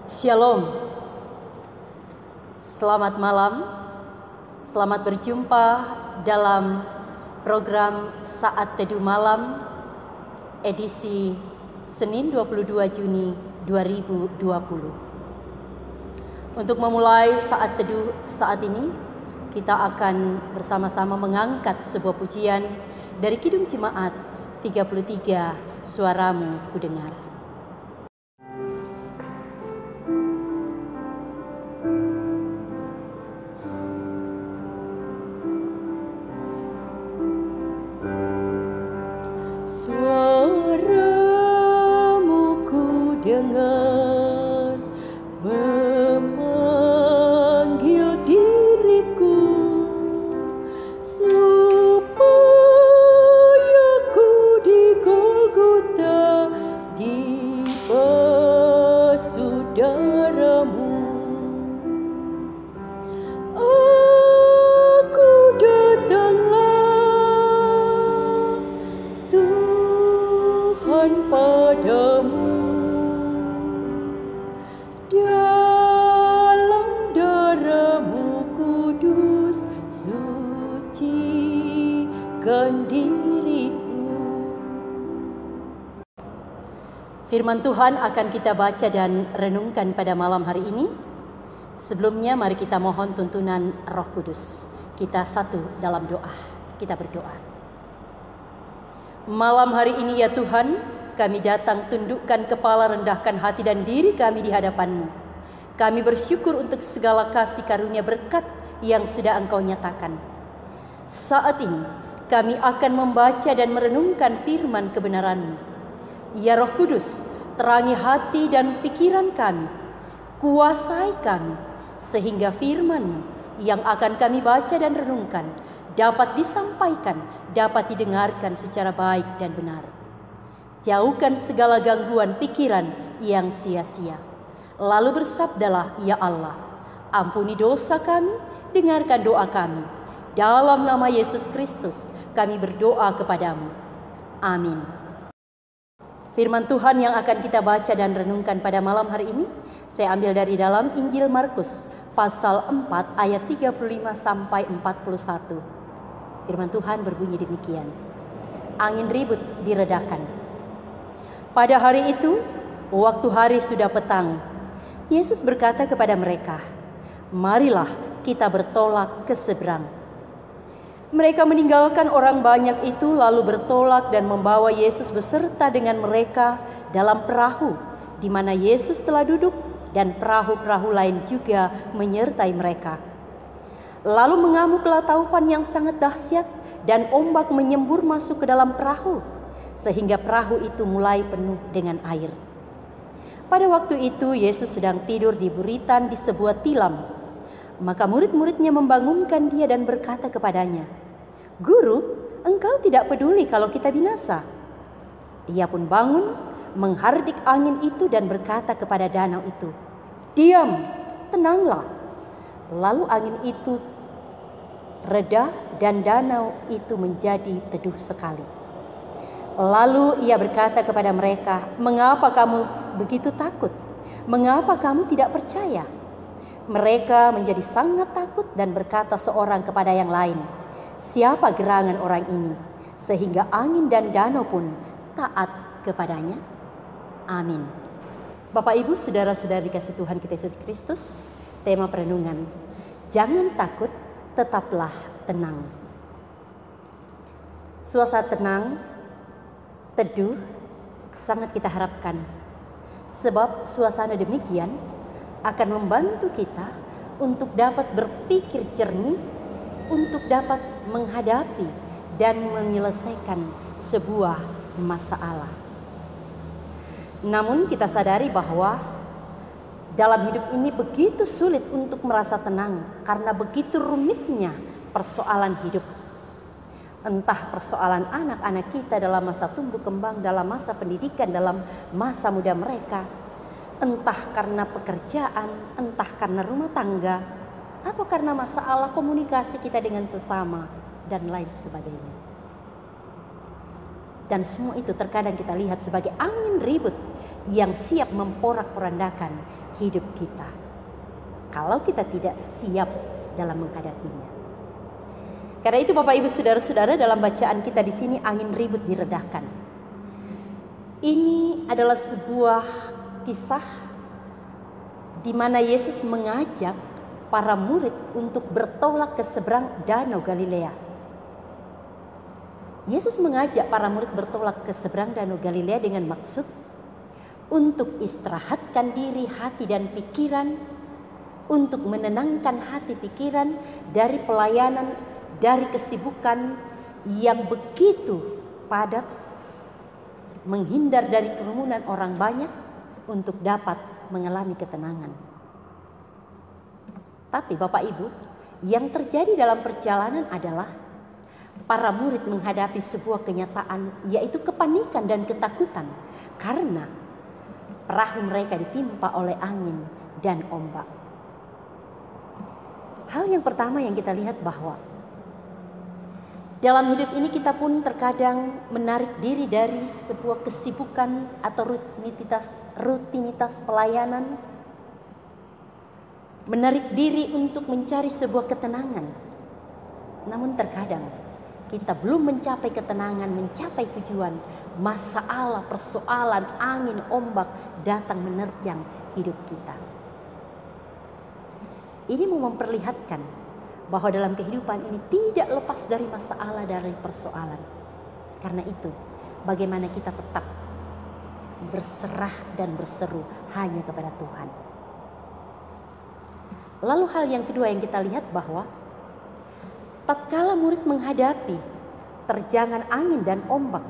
Shalom, selamat malam, selamat berjumpa dalam program Saat Teduh Malam edisi Senin 22 Juni 2020. Untuk memulai Saat Teduh saat ini, kita akan bersama-sama mengangkat sebuah pujian dari Kidung Jemaat 33, Suaramu Kudengar. Suaramu ku dengar memanggil diriku supaya ku di Golgota dibasuh darahmu. Aku datanglah Tuhan padamu, dalam darahmu kudus sucikan diriku. Firman Tuhan akan kita baca dan renungkan pada malam hari ini. Sebelumnya mari kita mohon tuntunan Roh Kudus. Kita satu dalam doa. Kita berdoa. Malam hari ini ya Tuhan, kami datang tundukkan kepala, rendahkan hati dan diri kami di hadapan-Mu. Kami bersyukur untuk segala kasih karunia berkat yang sudah Engkau nyatakan. Saat ini kami akan membaca dan merenungkan firman kebenaran-Mu. Ya Roh Kudus, terangi hati dan pikiran kami, kuasai kami, sehingga firman-Mu yang akan kami baca dan renungkan dapat disampaikan, dapat didengarkan secara baik dan benar. Jauhkan segala gangguan pikiran yang sia-sia. Lalu bersabdalah, ya Allah, ampuni dosa kami, dengarkan doa kami. Dalam nama Yesus Kristus kami berdoa kepadamu. Amin. Firman Tuhan yang akan kita baca dan renungkan pada malam hari ini, saya ambil dari dalam Injil Markus, pasal 4 ayat 35 sampai 41. Firman Tuhan berbunyi demikian. Angin ribut diredakan. Pada hari itu, waktu hari sudah petang, Yesus berkata kepada mereka, "Marilah kita bertolak ke seberang." Mereka meninggalkan orang banyak itu lalu bertolak dan membawa Yesus beserta dengan mereka dalam perahu di mana Yesus telah duduk, dan perahu-perahu lain juga menyertai mereka. Lalu mengamuklah taufan yang sangat dahsyat dan ombak menyembur masuk ke dalam perahu sehingga perahu itu mulai penuh dengan air. Pada waktu itu Yesus sedang tidur di buritan di sebuah tilam. Maka murid-muridnya membangunkan dia dan berkata kepadanya, "Guru, engkau tidak peduli kalau kita binasa?" Dia pun bangun, menghardik angin itu dan berkata kepada danau itu, "Diam, tenanglah." Lalu angin itu reda dan danau itu menjadi teduh sekali. Lalu ia berkata kepada mereka, "Mengapa kamu begitu takut? Mengapa kamu tidak percaya?" Mereka menjadi sangat takut dan berkata seorang kepada yang lain, "Siapa gerangan orang ini sehingga angin dan danau pun taat kepadanya?" Amin. Bapak Ibu, saudara-saudari dikasih Tuhan kita Yesus Kristus, tema perenungan, jangan takut, tetaplah tenang. Suasana tenang, teduh, sangat kita harapkan. Sebab suasana demikian akan membantu kita untuk dapat berpikir jernih, untuk dapat menghadapi dan menyelesaikan sebuah masalah. Namun kita sadari bahwa dalam hidup ini begitu sulit untuk merasa tenang karena begitu rumitnya persoalan hidup. Entah persoalan anak-anak kita dalam masa tumbuh kembang, dalam masa pendidikan, dalam masa muda mereka. Entah karena pekerjaan, entah karena rumah tangga, atau karena masalah komunikasi kita dengan sesama, dan lain sebagainya. Dan semua itu terkadang kita lihat sebagai angin ribut yang siap memporak-porandakan hidup kita kalau kita tidak siap dalam menghadapinya. Karena itu Bapak Ibu Saudara-saudara, dalam bacaan kita di sini angin ribut diredahkan. Ini adalah sebuah kisah di mana Yesus mengajak para murid untuk bertolak ke seberang Danau Galilea. Yesus mengajak para murid bertolak ke seberang Danau Galilea dengan maksud untuk istirahatkan diri, hati dan pikiran, untuk menenangkan hati pikiran dari pelayanan, dari kesibukan yang begitu padat, menghindar dari kerumunan orang banyak untuk dapat mengalami ketenangan. Tapi Bapak Ibu, yang terjadi dalam perjalanan adalah para murid menghadapi sebuah kenyataan, yaitu kepanikan dan ketakutan karena perahu mereka ditimpa oleh angin dan ombak. Hal yang pertama yang kita lihat bahwa dalam hidup ini kita pun terkadang menarik diri dari sebuah kesibukan atau rutinitas pelayanan, menarik diri untuk mencari sebuah ketenangan. Namun terkadang kita belum mencapai ketenangan, mencapai tujuan, masalah, persoalan, angin, ombak datang menerjang hidup kita. Ini mau memperlihatkan bahwa dalam kehidupan ini tidak lepas dari masalah, dari persoalan. Karena itu, bagaimana kita tetap berserah dan berseru hanya kepada Tuhan. Lalu hal yang kedua yang kita lihat bahwa tatkala murid menghadapi terjangan angin dan ombak,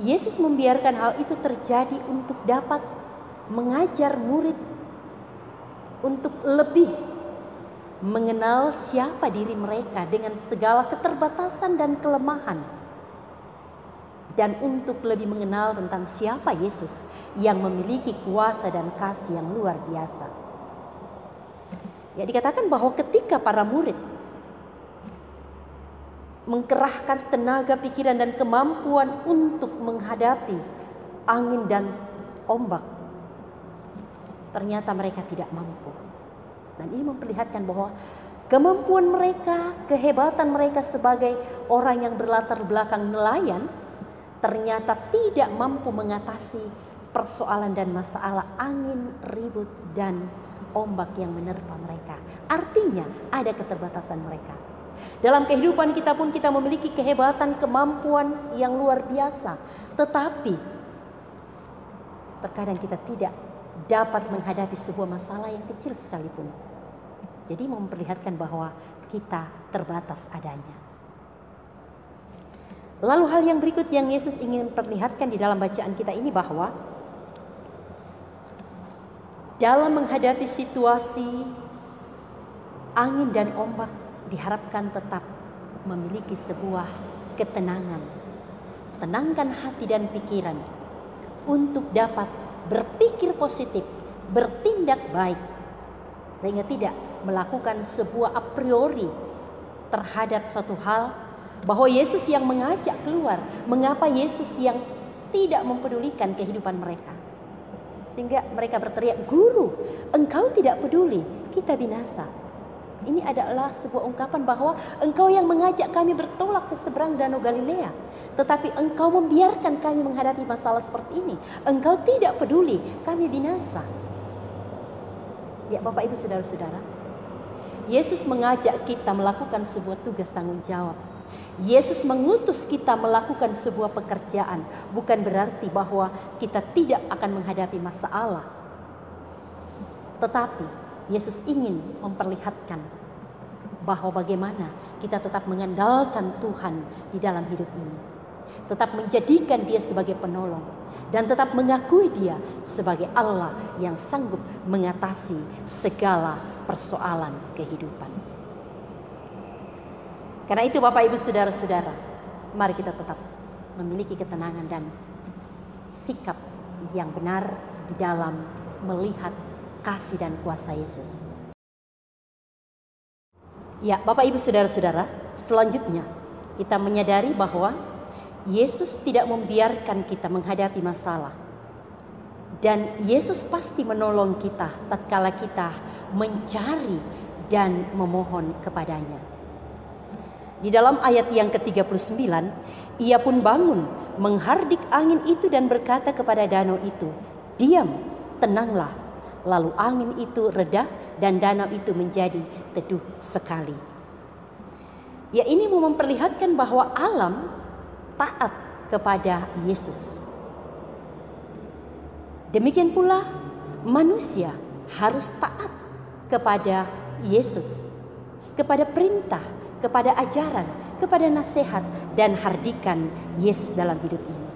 Yesus membiarkan hal itu terjadi untuk dapat mengajar murid untuk lebih mengenal siapa diri mereka dengan segala keterbatasan dan kelemahan, dan untuk lebih mengenal tentang siapa Yesus yang memiliki kuasa dan kasih yang luar biasa. Ya, dikatakan bahwa ketika para murid mengkerahkan tenaga, pikiran dan kemampuan untuk menghadapi angin dan ombak, ternyata mereka tidak mampu. Dan ini memperlihatkan bahwa kemampuan mereka, kehebatan mereka sebagai orang yang berlatar belakang nelayan ternyata tidak mampu mengatasi persoalan dan masalah angin, ribut dan ombak yang menerpa mereka. Artinya ada keterbatasan mereka. Dalam kehidupan kita pun kita memiliki kehebatan, kemampuan yang luar biasa, tetapi terkadang kita tidak dapat menghadapi sebuah masalah yang kecil sekalipun. Jadi memperlihatkan bahwa kita terbatas adanya. Lalu hal yang berikut yang Yesus ingin perlihatkan di dalam bacaan kita ini bahwa dalam menghadapi situasi angin dan ombak diharapkan tetap memiliki sebuah ketenangan. Tenangkan hati dan pikiran untuk dapat berpikir positif, bertindak baik, sehingga tidak melakukan sebuah a priori terhadap suatu hal, bahwa Yesus yang mengajak keluar, mengapa Yesus yang tidak mempedulikan kehidupan mereka. Sehingga mereka berteriak, "Guru, engkau tidak peduli, kita binasa." Ini adalah sebuah ungkapan bahwa engkau yang mengajak kami bertolak ke seberang Danau Galilea, tetapi engkau membiarkan kami menghadapi masalah seperti ini. Engkau tidak peduli, kami binasa. Ya Bapak Ibu Saudara-saudara, Yesus mengajak kita melakukan sebuah tugas tanggung jawab. Yesus mengutus kita melakukan sebuah pekerjaan, bukan berarti bahwa kita tidak akan menghadapi masalah. Tetapi Yesus ingin memperlihatkan bahwa bagaimana kita tetap mengandalkan Tuhan di dalam hidup ini. Tetap menjadikan Dia sebagai penolong dan tetap mengakui Dia sebagai Allah yang sanggup mengatasi segala persoalan kehidupan. Karena itu Bapak Ibu Saudara-saudara, mari kita tetap memiliki ketenangan dan sikap yang benar di dalam melihat kasih dan kuasa Yesus. Ya Bapak Ibu Saudara-saudara, selanjutnya kita menyadari bahwa Yesus tidak membiarkan kita menghadapi masalah. Dan Yesus pasti menolong kita tatkala kita mencari dan memohon kepadanya. Di dalam ayat yang ke-39, ia pun bangun, menghardik angin itu dan berkata kepada danau itu, "Diam, tenanglah." Lalu angin itu reda dan danau itu menjadi teduh sekali. Ya, ini mau memperlihatkan bahwa alam taat kepada Yesus. Demikian pula manusia harus taat kepada Yesus, kepada perintah, kepada ajaran, kepada nasihat dan hardikan Yesus dalam hidup ini.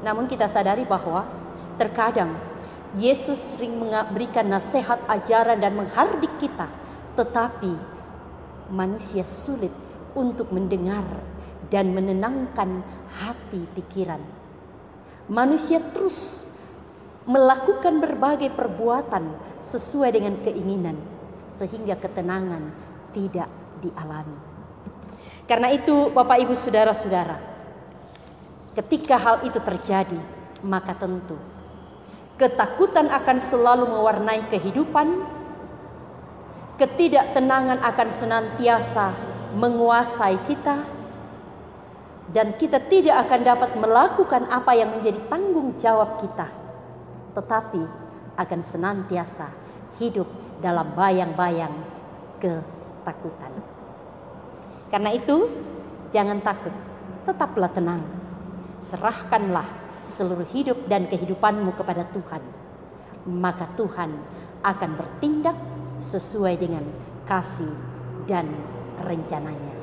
Namun kita sadari bahwa terkadang Yesus sering memberikan nasihat, ajaran dan menghardik kita, tetapi manusia sulit untuk mendengar dan menenangkan hati pikiran. Manusia terus melakukan berbagai perbuatan sesuai dengan keinginan, sehingga ketenangan tidak dialami. Karena itu Bapak Ibu Saudara-saudara, ketika hal itu terjadi, maka tentu ketakutan akan selalu mewarnai kehidupan, ketidaktenangan akan senantiasa menguasai kita, dan kita tidak akan dapat melakukan apa yang menjadi tanggung jawab kita, tetapi akan senantiasa hidup dalam bayang-bayang ketakutan. Karena itu, jangan takut, tetaplah tenang. Serahkanlah seluruh hidup dan kehidupanmu kepada Tuhan. Maka Tuhan akan bertindak sesuai dengan kasih dan rencananya.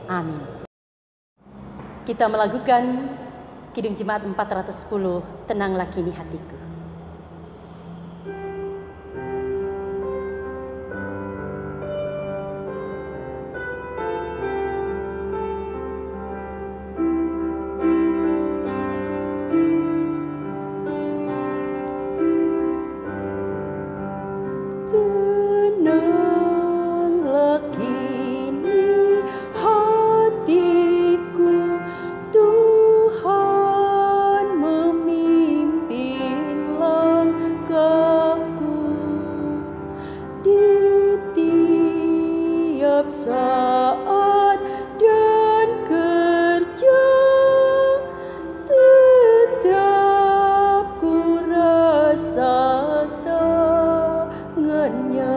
Amin. Kita melakukan Kidung Jemaat 410, Tenanglah Kini Hatiku. Saat dan kerja tetap ku rasa tangannya.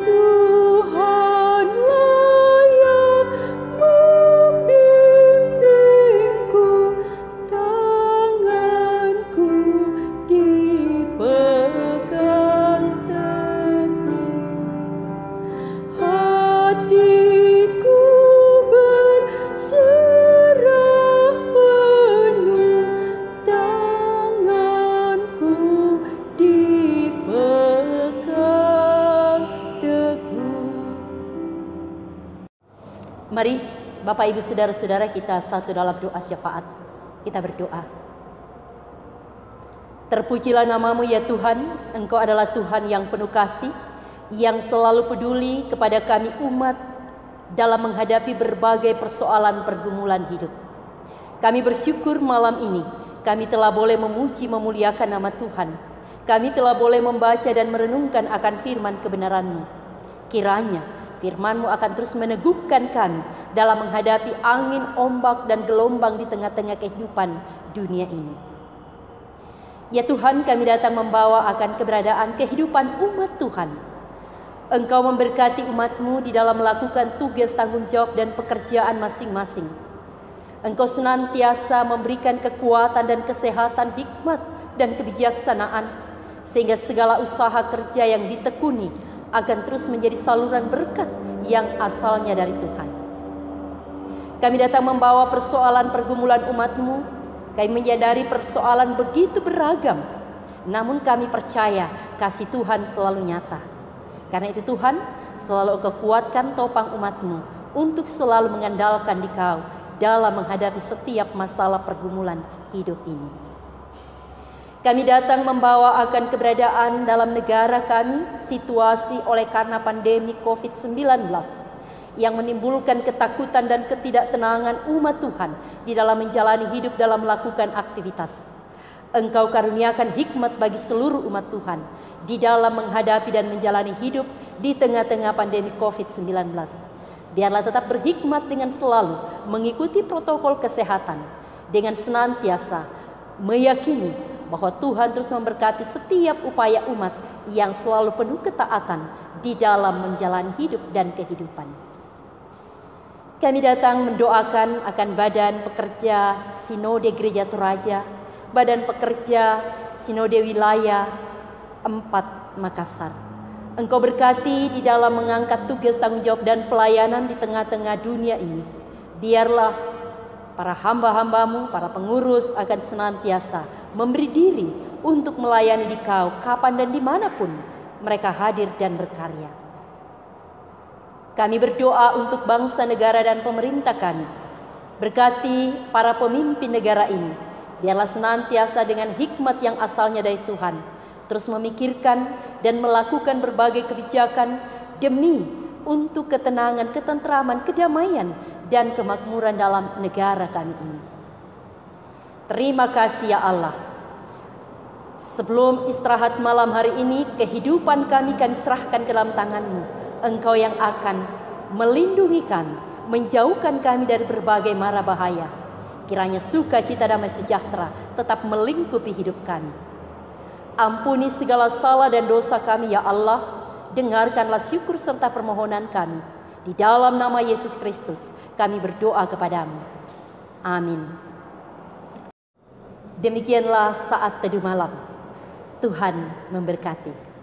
Tuhanlah yang membimbingku, tanganku dipegang teguh. Hatiku berserah penuh, tanganku dipegang teguh. Mari Bapak Ibu Saudara-saudara kita satu dalam doa syafaat. Kita berdoa. Terpujilah namamu ya Tuhan, Engkau adalah Tuhan yang penuh kasih, yang selalu peduli kepada kami umat dalam menghadapi berbagai persoalan pergumulan hidup. Kami bersyukur malam ini kami telah boleh memuji memuliakan nama Tuhan. Kami telah boleh membaca dan merenungkan akan firman kebenaran-Mu. Kiranya firman-Mu akan terus meneguhkan kami dalam menghadapi angin, ombak dan gelombang di tengah-tengah kehidupan dunia ini. Ya Tuhan, kami datang membawa akan keberadaan kehidupan umat Tuhan. Engkau memberkati umat-Mu di dalam melakukan tugas tanggung jawab dan pekerjaan masing-masing. Engkau senantiasa memberikan kekuatan dan kesehatan, hikmat dan kebijaksanaan, sehingga segala usaha kerja yang ditekuni akan terus menjadi saluran berkat yang asalnya dari Tuhan. Kami datang membawa persoalan pergumulan umat-Mu. Kami menyadari persoalan begitu beragam, namun kami percaya kasih Tuhan selalu nyata. Karena itu Tuhan, selalu Engkau kuatkan topang umat-Mu untuk selalu mengandalkan Dikau dalam menghadapi setiap masalah pergumulan hidup ini. Kami datang membawa akan keberadaan dalam negara kami, situasi oleh karena pandemi COVID-19 yang menimbulkan ketakutan dan ketidaktenangan umat Tuhan di dalam menjalani hidup dalam melakukan aktivitas. Engkau karuniakan hikmat bagi seluruh umat Tuhan di dalam menghadapi dan menjalani hidup di tengah-tengah pandemi COVID-19. Biarlah tetap berhikmat dengan selalu mengikuti protokol kesehatan, dengan senantiasa meyakini bahwa Tuhan terus memberkati setiap upaya umat yang selalu penuh ketaatan di dalam menjalani hidup dan kehidupan. Kami datang mendoakan akan Badan Pekerja Sinode Gereja Toraja, Badan Pekerja Sinode Wilayah 4 Makassar. Engkau berkati di dalam mengangkat tugas, tanggung jawab, dan pelayanan di tengah-tengah dunia ini. Biarlah para hamba-hambamu, para pengurus akan senantiasa memberi diri untuk melayani di Kau kapan dan dimanapun mereka hadir dan berkarya. Kami berdoa untuk bangsa, negara, dan pemerintah kami. Berkati para pemimpin negara ini. Biarlah senantiasa dengan hikmat yang asalnya dari Tuhan, terus memikirkan dan melakukan berbagai kebijakan demi untuk ketenangan, ketentraman, kedamaian, dan kemakmuran dalam negara kami ini. Terima kasih ya Allah. Sebelum istirahat malam hari ini, kehidupan kami serahkan ke dalam tangan-Mu. Engkau yang akan melindungi kami, menjauhkan kami dari berbagai mara bahaya. Kiranya sukacita, damai sejahtera tetap melingkupi hidup kami. Ampuni segala salah dan dosa kami ya Allah. Dengarkanlah syukur serta permohonan kami. Di dalam nama Yesus Kristus kami berdoa kepadamu. Amin. Demikianlah saat teduh malam. Tuhan memberkati.